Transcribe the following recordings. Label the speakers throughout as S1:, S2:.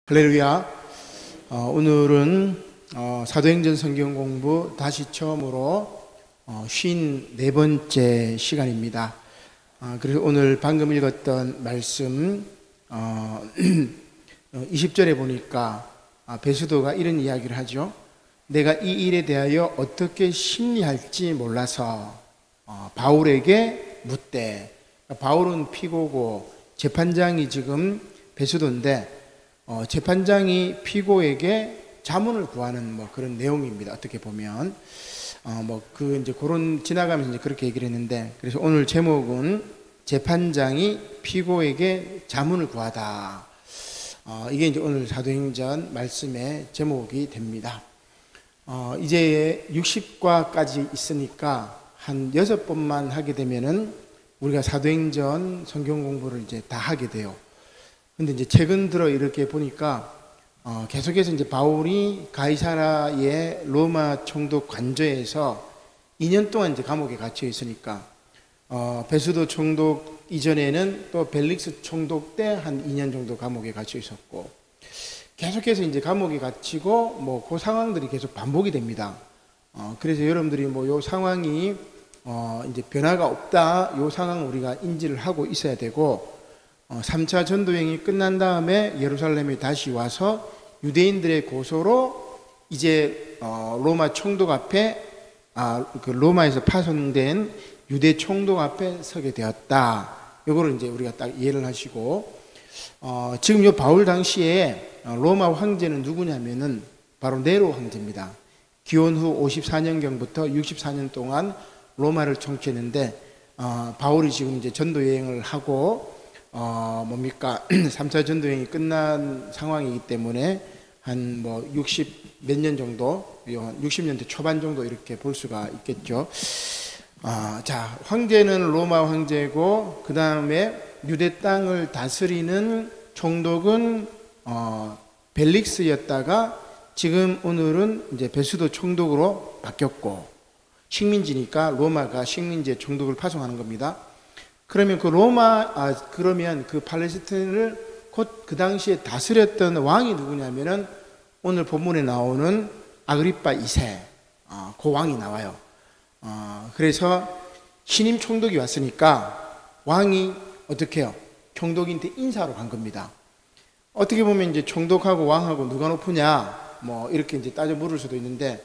S1: 할렐루야. 오늘은 사도행전 성경 공부 다시 처음으로 54번째 시간입니다. 그래서 오늘 방금 읽었던 말씀 20절에 보니까 베스도가 이런 이야기를 하죠. 내가 이 일에 대하여 어떻게 심리할지 몰라서 바울에게 묻되. 바울은 피고고 재판장이 지금 베스도인데 재판장이 피고에게 자문을 구하는 그런 내용입니다. 어떻게 보면 이제 그런 지나가면서 이제 그렇게 얘기를 했는데, 그래서 오늘 제목은 재판장이 피고에게 자문을 구하다. 이게 이제 오늘 사도행전 말씀의 제목이 됩니다. 이제 60과까지 있으니까 한 6번만 하게 되면은 우리가 사도행전 성경 공부를 이제 다 하게 돼요. 근데 이제 최근 들어 이렇게 보니까 계속해서 이제 바울이 가이사라의 로마 총독 관저에서 2년 동안 이제 감옥에 갇혀 있으니까 베스도 총독 이전에는 또 벨릭스 총독 때 한 2년 정도 감옥에 갇혀 있었고, 계속해서 이제 감옥에 갇히고 그 상황들이 계속 반복이 됩니다. 그래서 여러분들이 요 상황이 이제 변화가 없다, 요 상황을 우리가 인지를 하고 있어야 되고, 3차 전도행이 끝난 다음에 예루살렘에 다시 와서 유대인들의 고소로 이제 로마 총독 앞에 그 로마에서 파송된 유대 총독 앞에 서게 되었다. 요거를 이제 우리가 딱 이해를 하시고, 지금 요 바울 당시에 로마 황제는 누구냐면은 바로 네로 황제입니다. 기원 후 54년경부터 64년 동안 로마를 통치했는데, 바울이 지금 이제 전도 여행을 하고 3차 전도행이 끝난 상황이기 때문에 한 60 몇 년 정도, 60년대 초반 정도 이렇게 볼 수가 있겠죠. 자, 황제는 로마 황제고, 그 다음에 유대 땅을 다스리는 총독은 벨릭스였다가 지금 오늘은 이제 베스도 총독으로 바뀌었고, 식민지니까 로마가 식민지의 총독을 파송하는 겁니다. 그러면 그러면 그 팔레스타인을 곧 그 당시에 다스렸던 왕이 누구냐면은 오늘 본문에 나오는 아그리빠 2세, 그 왕이 나와요. 그래서 신임 총독이 왔으니까 왕이 어떻게 해요? 총독한테 인사하러 간 겁니다. 어떻게 보면 이제 총독하고 왕하고 누가 높으냐, 이렇게 이제 따져 물을 수도 있는데,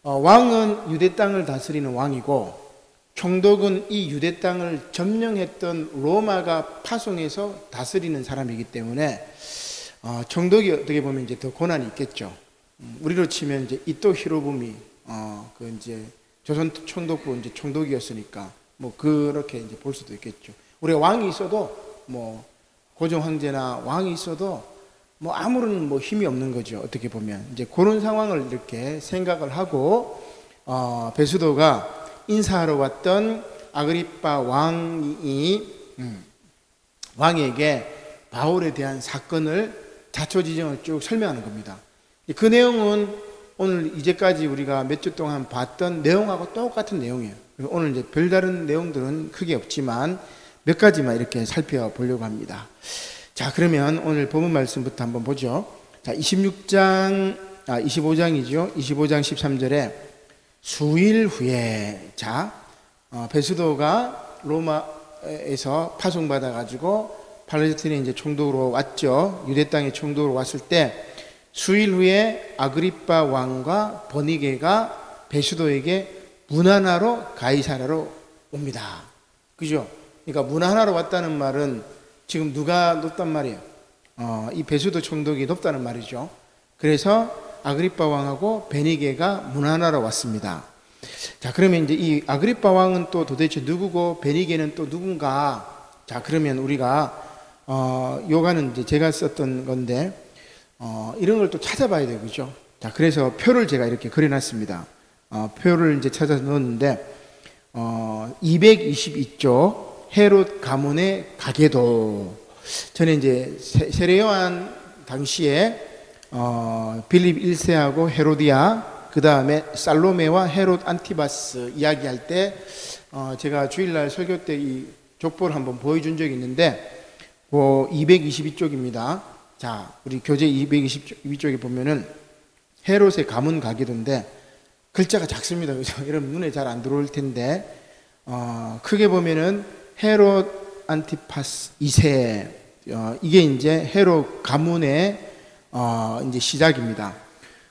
S1: 왕은 유대 땅을 다스리는 왕이고, 총독은 이 유대 땅을 점령했던 로마가 파송해서 다스리는 사람이기 때문에 총독이 어떻게 보면 이제 더 고난이 있겠죠. 우리로 치면 이제 이토 히로부미 그 이제 조선 총독부 이제 총독이었으니까 그렇게 이제 볼 수도 있겠죠. 우리가 왕이 있어도 고종 황제나 왕이 있어도 아무런 힘이 없는 거죠. 어떻게 보면 이제 그런 상황을 이렇게 생각을 하고 베스도가 인사하러 왔던 아그리빠 왕에게 바울에 대한 사건을 자초지종을 쭉 설명하는 겁니다. 그 내용은 오늘 이제까지 우리가 몇 주 동안 봤던 내용하고 똑같은 내용이에요. 오늘 이제 별다른 내용들은 크게 없지만 몇 가지만 이렇게 살펴보려고 합니다. 자, 그러면 오늘 본문 말씀부터 한번 보죠. 자, 25장이죠. 25장 13절에 수일 후에, 베스도가 로마에서 파송받아가지고 팔레스타인에 이제 총독으로 왔죠. 유대 땅에 총독으로 왔을 때 수일 후에 아그리빠 왕과 버니게가 베스도에게 문안하러 가이사라로 옵니다. 그죠? 그러니까 문안하러 왔다는 말은 지금 누가 높단 말이에요? 이 베스도 총독이 높다는 말이죠. 그래서 아그리빠 왕하고 베니게가 문안하러 왔습니다. 자, 그러면 이제 이 아그리빠 왕은 또 도대체 누구고 베니게는 또 누군가? 자, 그러면 우리가 요가는 이제 제가 썼던 건데 이런 걸 또 찾아봐야 되죠, 그죠? 자, 그래서 표를 제가 이렇게 그려놨습니다. 표를 이제 찾아서 넣었는데 222쪽 헤롯 가문의 가게도. 저는 이제 세례요한 당시에 빌립 1세하고 헤로디아, 그 다음에 살로메와 헤롯 안티바스 이야기할 때 제가 주일날 설교 때 이 족보를 한번 보여준 적이 있는데 222쪽입니다. 자, 우리 교재 222쪽에 보면은 헤롯의 가문 가기도인데 글자가 작습니다. 그죠? 여러분 눈에 잘 안 들어올 텐데 크게 보면은 헤롯 안티파스 2세 이게 이제 헤롯 가문의 이제 시작입니다.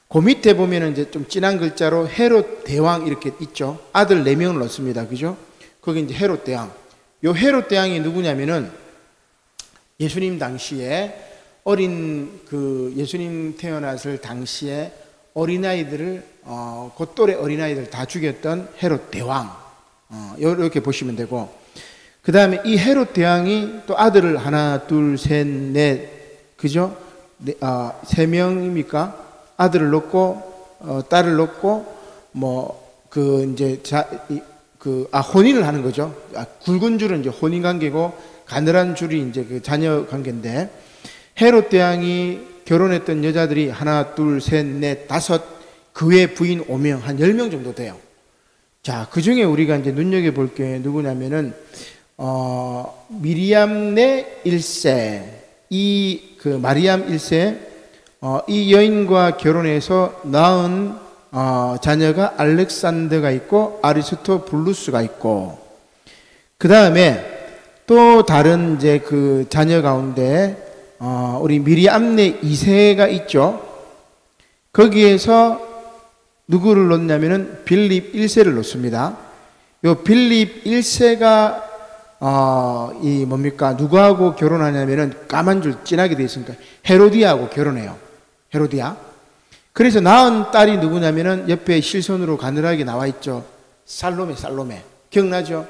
S1: 그 밑에 보면은 이제 좀 진한 글자로 헤롯 대왕 이렇게 있죠. 아들 4명을 넣습니다. 그죠? 거기 이제 헤롯 대왕. 요 헤롯 대왕이 누구냐면은 예수님 당시에 어린 그 예수님 태어났을 당시에 어린아이들을 그 또래 어린아이들 다 죽였던 헤롯 대왕 이렇게 보시면 되고, 그 다음에 이 헤롯 대왕이 또 아들을 하나 둘 셋 넷 그죠? 3명입니까? 아들을 낳고 딸을 낳고 뭐 그 이제 혼인을 하는 거죠. 굵은 줄은 이제 혼인 관계고 가늘한 줄이 이제 그 자녀 관계인데, 헤롯 대왕이 결혼했던 여자들이 하나, 둘, 셋, 넷, 다섯, 그 외 부인 5명, 한 10명 정도 돼요. 자, 그 중에 우리가 이제 눈여겨볼 게 누구냐면은, 미리암네 1세, 그 마리암 1세, 이 여인과 결혼해서 낳은, 자녀가 알렉산더가 있고, 아리스토블루스가 있고, 그 다음에 또 다른 이제 그 자녀 가운데 우리 미리암네 2세가 있죠. 거기에서 누구를 놓냐면은 빌립 1세를 놓습니다. 요 빌립 1세가 이 뭡니까? 누구하고 결혼하냐면은 까만 줄 진하게 되어 있으니까 헤로디아하고 결혼해요. 헤로디아. 그래서 낳은 딸이 누구냐면은 옆에 실선으로 가늘하게 나와 있죠. 살로메. 기억나죠?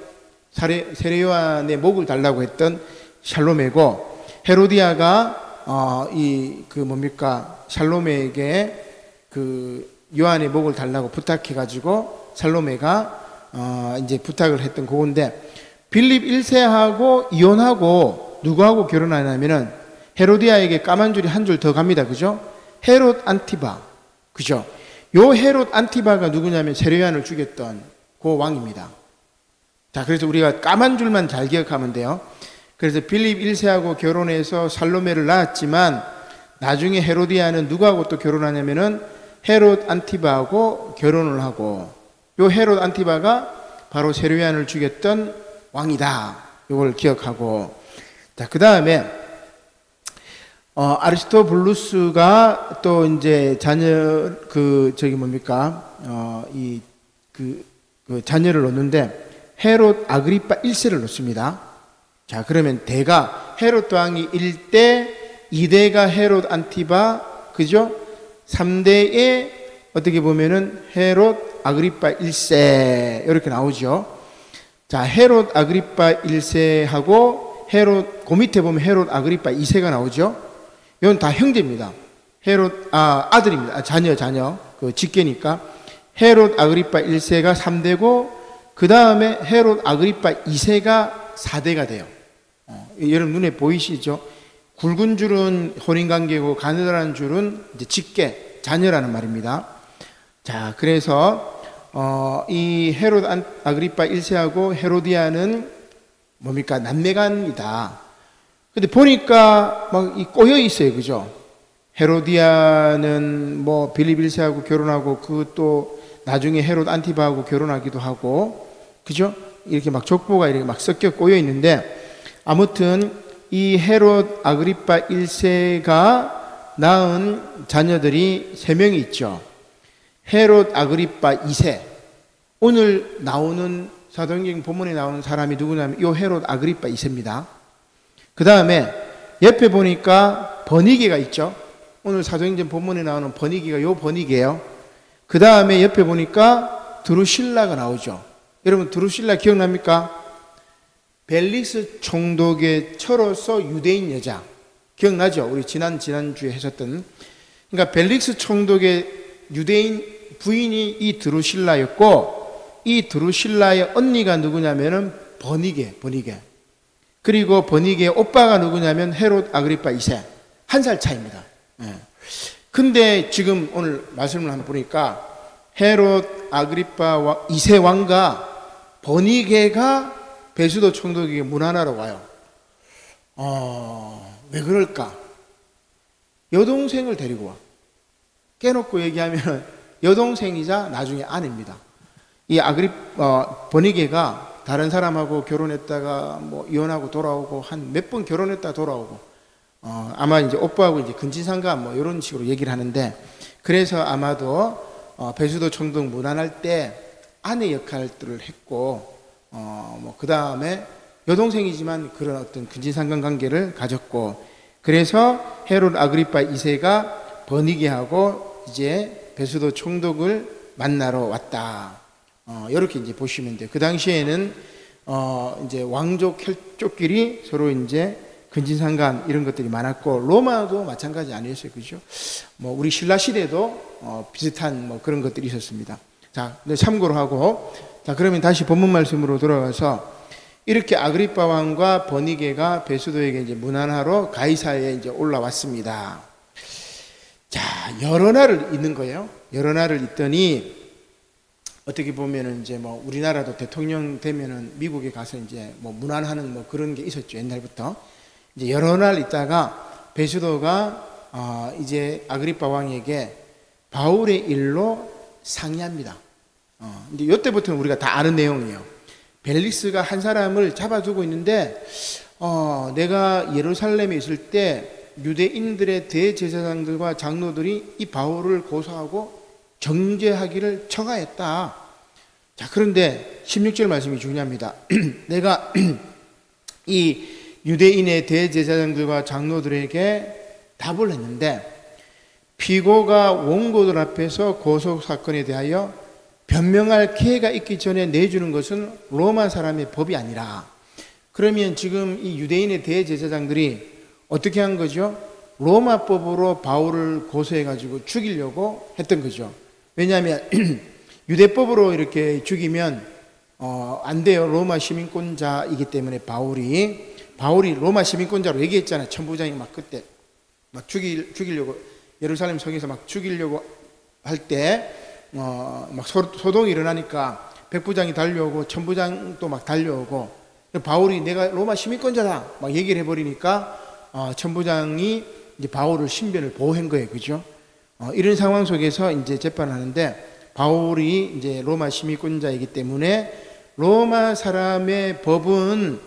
S1: 세례요한의 목을 달라고 했던 샬로메고, 헤로디아가 샬로메에게 그 요한의 목을 달라고 부탁해가지고 살로메가 이제 부탁을 했던 그건데, 빌립 1세하고 이혼하고 누구하고 결혼하냐면은 헤로디아에게 까만 줄이 한 줄 더 갑니다. 그죠? 헤롯 안티바. 그죠? 요 헤롯 안티바가 누구냐면 세례요한을 죽였던 그 왕입니다. 자, 그래서 우리가 까만 줄만 잘 기억하면 돼요. 그래서 빌립 1세하고 결혼해서 살로메를 낳았지만 나중에 헤로디아는 누구하고 또 결혼하냐면은 헤롯 안티바하고 결혼을 하고, 요 헤롯 안티바가 바로 세례요한을 죽였던 왕이다. 이걸 기억하고, 자, 그 다음에 아리스토블루스가 또 이제 자녀 자녀를 놓는데 헤롯 아그리파 1세를 놓습니다. 자, 그러면 대가 헤롯 왕이 1대, 2대가 헤롯 안티바, 그죠? 3대에 어떻게 보면은 헤롯 아그리파 1세 이렇게 나오죠. 자, 헤롯 아그리파 1세하고 그 밑에 보면 헤롯 아그리파 2세가 나오죠. 이건 다 형제입니다. 아들입니다. 자녀. 그 직계니까. 헤롯 아그리파 1세가 3대고, 그 다음에 헤롯 아그리파 2세가 4대가 돼요. 여러분 눈에 보이시죠? 굵은 줄은 혼인관계고 가느다란 줄은 이제 직계, 자녀라는 말입니다. 자, 그래서 이 헤롯 아그리파 1세하고 헤로디아는 뭡니까? 남매간이다. 근데 보니까 막 꼬여 있어요. 그죠? 헤로디아는 뭐 빌립 1세하고 결혼하고 그 또 나중에 헤롯 안티바하고 결혼하기도 하고, 그죠? 이렇게 막 족보가 이렇게 막 섞여 꼬여 있는데, 아무튼 이 헤롯 아그리파 1세가 낳은 자녀들이 3명이 있죠. 헤롯 아그리파 2세. 오늘 나오는 사도행전 본문에 나오는 사람이 누구냐면 이 헤롯 아그리파 2세입니다. 그 다음에 옆에 보니까 버니게가 있죠. 오늘 사도행전 본문에 나오는 버니게가 요 버니게예요. 그 다음에 옆에 보니까 드루실라가 나오죠. 여러분 드루실라 기억납니까? 벨릭스 총독의 처로서 유대인 여자 기억나죠? 우리 지난주에 하셨던. 그러니까 벨릭스 총독의 유대인 부인이 이 드루실라였고, 이 드루실라의 언니가 누구냐면은 버니게. 그리고 버니게의 오빠가 누구냐면 헤롯 아그리파 2세. 1살 차이입니다. 근데 지금 오늘 말씀을 한번 보니까 헤롯 아그리파 2세 왕과 버니게가 베수도 총독에게 문안하러 와요. 왜 그럴까? 여동생을 데리고 와. 깨놓고 얘기하면 여동생이자 나중에 아내입니다. 이 버니게가 다른 사람하고 결혼했다가 뭐 이혼하고 돌아오고 한 몇 번 결혼했다 돌아오고 아마 이제 오빠하고 이제 근친상가 뭐 이런 식으로 얘기를 하는데, 그래서 아마도 배수도 총독 문안할 때 아내 역할들을 했고 뭐 그 다음에 여동생이지만 그런 어떤 근친상간 관계를 가졌고, 그래서 헤롯 아그리파 2세가 버니게하고 이제 배수도 총독을 만나러 왔다. 이렇게 이제 보시면 돼요. 그 당시에는 이제 왕족 혈족끼리 서로 이제 근친상간 이런 것들이 많았고, 로마도 마찬가지 아니었어요, 그죠? 뭐 우리 신라 시대도 비슷한 뭐 그런 것들이 있었습니다. 자, 참고로 하고, 자 그러면 다시 본문 말씀으로 돌아가서, 이렇게 아그리파 왕과 버니게가 베수도에게 이제 문안하러 가이사에 이제 올라왔습니다. 자, 여러 날을 있는 거예요. 여러 날을 있더니 어떻게 보면은 이제 뭐 우리나라도 대통령 되면은 미국에 가서 이제 뭐 문안하는 뭐 그런 게 있었죠, 옛날부터. 이제 여러 날 있다가 베수도가 이제 아그리파 왕에게 바울의 일로 상의합니다. 이제 이때부터는 우리가 다 아는 내용이에요. 벨리스가 한 사람을 잡아두고 있는데 내가 예루살렘에 있을 때 유대인들의 대제사장들과 장로들이 이 바울을 고소하고 정죄하기를 청하였다. 자, 그런데 16절 말씀이 중요합니다. 내가 이 유대인의 대제사장들과 장로들에게 답을 했는데, 피고가 원고들 앞에서 고소 사건에 대하여 변명할 기회가 있기 전에 내주는 것은 로마 사람의 법이 아니라. 그러면 지금 이 유대인의 대제사장들이 어떻게 한 거죠? 로마법으로 바울을 고소해가지고 죽이려고 했던 거죠. 왜냐하면 유대법으로 이렇게 죽이면 안 돼요. 로마 시민권자이기 때문에 바울이 로마 시민권자로 얘기했잖아요. 천부장이 막 그때 막 죽이려고 예루살렘 성에서 막 죽이려고 할 때 막 소동이 일어나니까 백부장이 달려오고 천부장도 막 달려오고, 바울이 내가 로마 시민권자다 막 얘기를 해버리니까 천부장이 이제 바울을 신변을 보호한 거예요, 그죠? 이런 상황 속에서 이제 재판을 하는데, 바울이 이제 로마 시민권자이기 때문에 로마 사람의 법은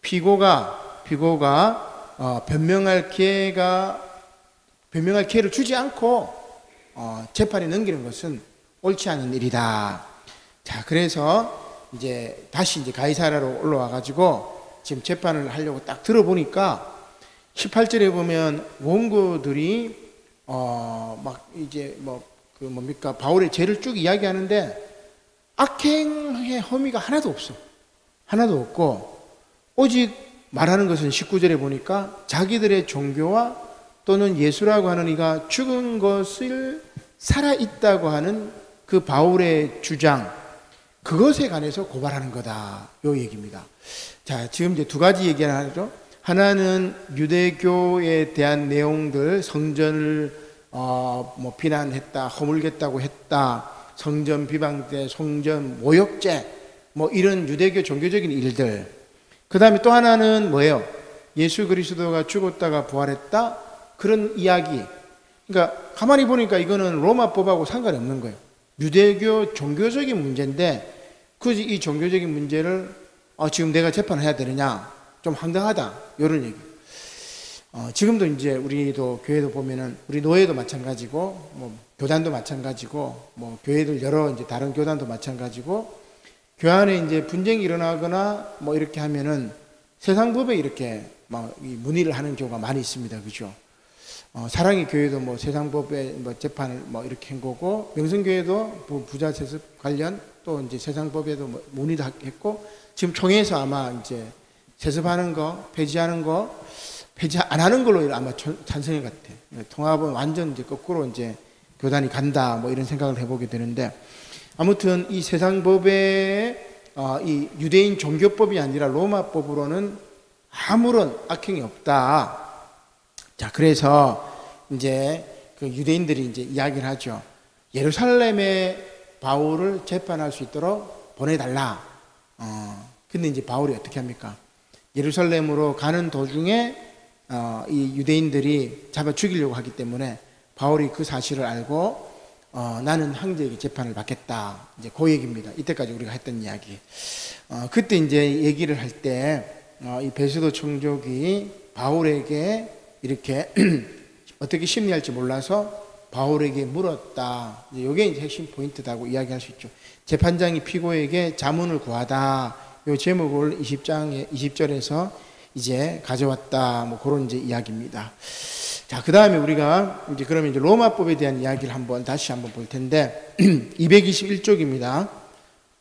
S1: 피고가 변명할 기회를 주지 않고 재판에 넘기는 것은 옳지 않은 일이다. 자, 그래서 이제 다시 이제 가이사라로 올라와 가지고 지금 재판을 하려고 딱 들어보니까 18절에 보면 원고들이 막 이제 바울의 죄를 쭉 이야기하는데 악행의 혐의가 하나도 없어. 하나도 없고, 오직 말하는 것은 19절에 보니까 자기들의 종교와 또는 예수라고 하는 이가 죽은 것을 살아있다고 하는 그 바울의 주장, 그것에 관해서 고발하는 거다, 요 얘기입니다. 자, 지금 이제 두 가지 얘기를 하죠. 하나는 유대교에 대한 내용들, 성전을 비난했다, 허물겠다고 했다, 성전 비방죄, 성전 모욕죄, 뭐 이런 유대교 종교적인 일들. 그 다음에 또 하나는 뭐예요? 예수 그리스도가 죽었다가 부활했다, 그런 이야기. 그러니까 가만히 보니까 이거는 로마법하고 상관이 없는 거예요. 유대교 종교적인 문제인데 굳이 이 종교적인 문제를 지금 내가 재판해야 되느냐, 좀 황당하다, 이런 얘기. 지금도 이제 우리도 교회도 보면은 우리 노예도 마찬가지고 뭐 교단도 마찬가지고 뭐 교회들 여러 이제 다른 교단도 마찬가지고, 교회 안에 이제 분쟁이 일어나거나 뭐 이렇게 하면은 세상 법에 이렇게 막 문의를 하는 경우가 많이 있습니다, 그죠? 사랑의 교회도 뭐 세상 법에 뭐 재판을 뭐 이렇게 한 거고, 명성교회도 부자 세습 관련 또 이제 세상 법에도 뭐 문의도 했고, 지금 총회에서 아마 이제 세습하는 거, 폐지 안 하는 걸로 아마 찬성인 것 같아. 통합은 완전 이제 거꾸로 이제 교단이 간다, 뭐 이런 생각을 해보게 되는데, 아무튼 이 세상 법에 이 유대인 종교법이 아니라 로마법으로는 아무런 악행이 없다. 자, 그래서 이제 그 유대인들이 이제 이야기를 하죠. 예루살렘에 바울을 재판할 수 있도록 보내달라. 근데 이제 바울이 어떻게 합니까? 예루살렘으로 가는 도중에 이 유대인들이 잡아 죽이려고 하기 때문에 바울이 그 사실을 알고 나는 황제에게 재판을 받겠다. 이제 그 얘기입니다. 이때까지 우리가 했던 이야기. 그때 이제 얘기를 할 때 이 베스도 총독이 바울에게 이렇게 어떻게 심리할지 몰라서 바울에게 물었다. 이게 이제 핵심 포인트다고 이야기할 수 있죠. 재판장이 피고에게 자문을 구하다. 이 제목을 20절에서 이제 가져왔다. 뭐 그런 이제 이야기입니다. 자, 그 다음에 우리가 이제 그러면 이제 로마법에 대한 이야기를 다시 한번 볼 텐데 221쪽입니다.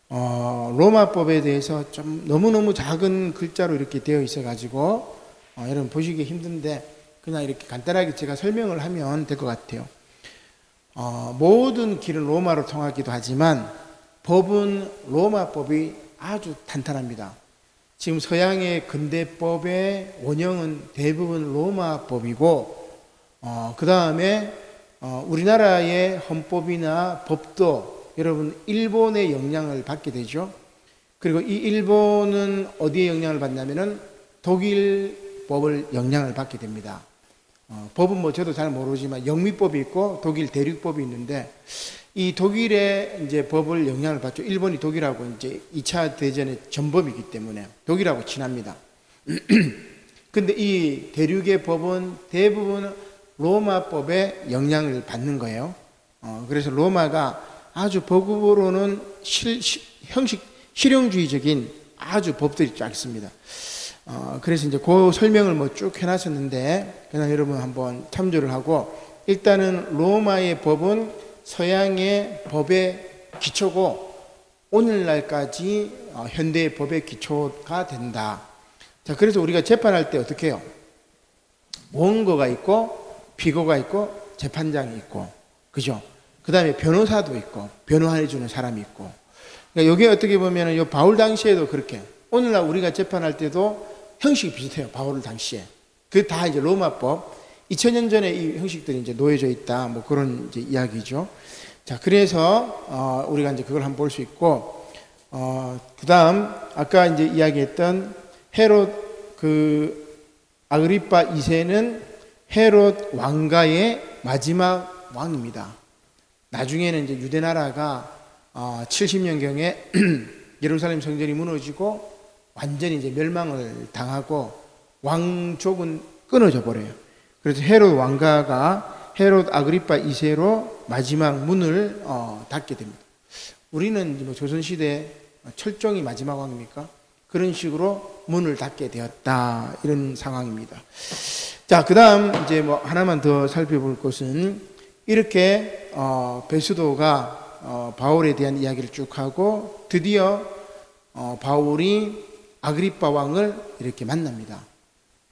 S1: 로마법에 대해서 좀 너무너무 작은 글자로 이렇게 되어 있어가지고 여러분 보시기 힘든데 그냥 이렇게 간단하게 제가 설명을 하면 될 것 같아요. 모든 길은 로마로 통하기도 하지만 법은 로마법이 아주 탄탄합니다. 지금 서양의 근대법의 원형은 대부분 로마법이고 그 다음에 우리나라의 헌법이나 법도 여러분 일본의 영향을 받게 되죠. 그리고 이 일본은 어디에 영향을 받냐면은 독일 법을 영향을 받게 됩니다. 법은 뭐 저도 잘 모르지만 영미법이 있고 독일 대륙법이 있는데 이 독일의 이제 법을 영향을 받죠. 일본이 독일하고 이제 2차 대전의 전범이기 때문에 독일하고 친합니다. 근데 이 대륙의 법은 대부분 로마법에 영향을 받는 거예요. 그래서 로마가 아주 법으로는 실용주의적인 아주 법들이 쫙 있습니다. 그래서 이제 그 설명을 뭐 쭉 해놨었는데 그냥 여러분 한번 참조를 하고 일단은 로마의 법은 서양의 법의 기초고 오늘날까지 현대의 법의 기초가 된다. 자, 그래서 우리가 재판할 때 어떻게 해요? 원고가 있고 피고가 있고 재판장이 있고 그죠? 그 다음에 변호사도 있고 변호해주는 사람이 있고 그러니까 이게 어떻게 보면 요 바울 당시에도 그렇게 오늘날 우리가 재판할 때도 형식이 비슷해요. 바울 당시에 그 다 이제 로마법 2000년 전에 이 형식들이 이제 놓여져 있다. 뭐 그런 이제 이야기죠. 자, 그래서 우리가 이제 그걸 한번 볼 수 있고 그 다음 아까 이제 이야기했던 헤롯 아그리파 2세는 헤롯 왕가의 마지막 왕입니다. 나중에는 이제 유대 나라가 70년경에 예루살렘 성전이 무너지고 완전히 이제 멸망을 당하고 왕족은 끊어져 버려요. 그래서 헤롯 왕가가 헤롯 아그리파 2세로 마지막 문을 닫게 됩니다. 우리는 뭐 조선시대 철종이 마지막 왕입니까? 그런 식으로 문을 닫게 되었다. 이런 상황입니다. 자, 그 다음 이제 뭐 하나만 더 살펴볼 것은 이렇게 베스도가 바울에 대한 이야기를 쭉 하고 드디어 바울이 아그리파 왕을 이렇게 만납니다.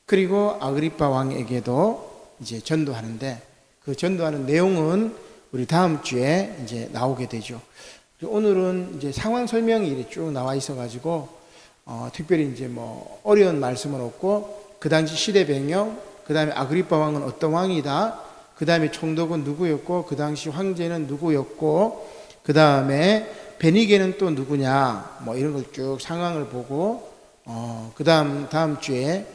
S1: 그리고 아그리파 왕에게도 이제 전도하는데 그 전도하는 내용은 우리 다음 주에 이제 나오게 되죠. 오늘은 이제 상황 설명이 이렇게 쭉 나와 있어가지고 특별히 이제 뭐 어려운 말씀은 없고 그 당시 시대 배경, 그 다음에 아그리파 왕은 어떤 왕이다, 그 다음에 총독은 누구였고, 그 당시 황제는 누구였고, 그 다음에 베니게는 또 누구냐, 뭐 이런 걸 쭉 상황을 보고 그 다음 주에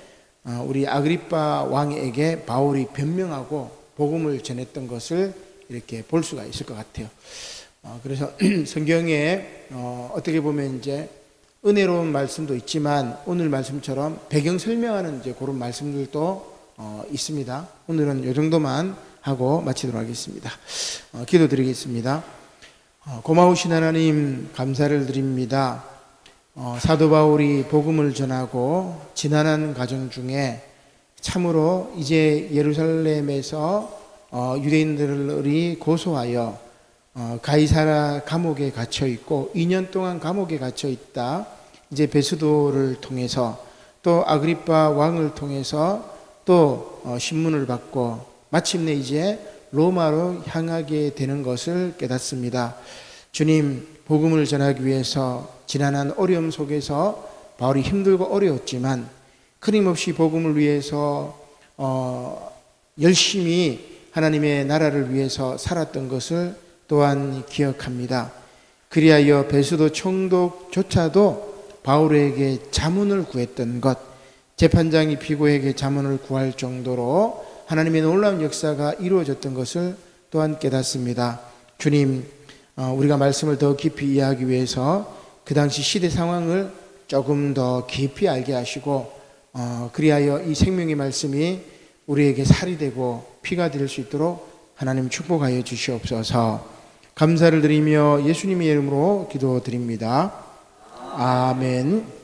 S1: 우리 아그리파 왕에게 바울이 변명하고 복음을 전했던 것을 이렇게 볼 수가 있을 것 같아요. 그래서 성경에 어떻게 보면 이제 은혜로운 말씀도 있지만 오늘 말씀처럼 배경 설명하는 이제 그런 말씀들도 있습니다. 오늘은 이 정도만 하고 마치도록 하겠습니다. 기도드리겠습니다. 고마우신 하나님 감사를 드립니다. 사도 바울이 복음을 전하고 지난한 과정 중에 참으로 이제 예루살렘에서 유대인들이 고소하여 가이사라 감옥에 갇혀 있고 2년 동안 감옥에 갇혀 있다. 이제 베스도를 통해서 또 아그리파 왕을 통해서 또 신문을 받고 마침내 이제 로마로 향하게 되는 것을 깨닫습니다. 주님, 복음을 전하기 위해서 지난한 어려움 속에서 바울이 힘들고 어려웠지만 끊임없이 복음을 위해서 열심히 하나님의 나라를 위해서 살았던 것을 또한 기억합니다. 그리하여 베스도 총독조차도 바울에게 자문을 구했던 것, 재판장이 피고에게 자문을 구할 정도로 하나님의 놀라운 역사가 이루어졌던 것을 또한 깨닫습니다. 주님, 우리가 말씀을 더 깊이 이해하기 위해서 그 당시 시대 상황을 조금 더 깊이 알게 하시고 그리하여 이 생명의 말씀이 우리에게 살이 되고 피가 될 수 있도록 하나님 축복하여 주시옵소서. 감사를 드리며 예수님의 이름으로 기도드립니다. 아멘.